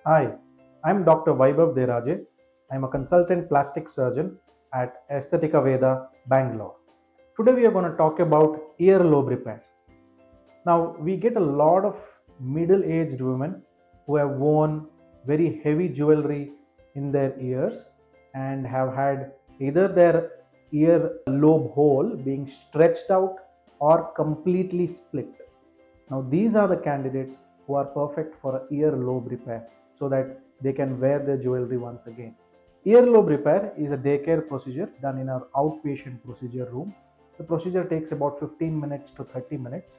Hi, I'm Dr. Vybhav Deraje. I'm a consultant plastic surgeon at Aesthetica Veda, Bangalore. Today we are going to talk about earlobe repair. Now, we get a lot of middle-aged women who have worn very heavy jewelry in their ears and have had either their ear lobe hole being stretched out or completely split. Now, these are the candidates who are perfect for a earlobe repair so that they can wear their jewelry once again. Earlobe repair is a daycare procedure done in our outpatient procedure room. The procedure takes about 15 minutes to 30 minutes.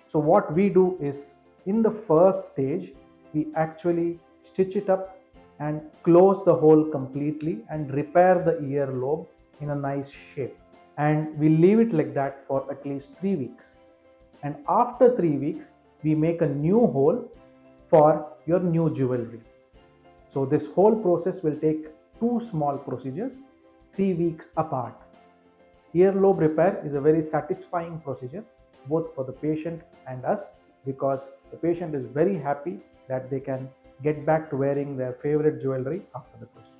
So, what we do is in the first stage, we actually stitch it up and close the hole completely and repair the earlobe in a nice shape. And we leave it like that for at least 3 weeks. And after 3 weeks, we make a new hole for your new jewelry. So this whole process will take 2 small procedures, 3 weeks apart. Earlobe repair is a very satisfying procedure both for the patient and us, because the patient is very happy that they can get back to wearing their favorite jewelry after the procedure.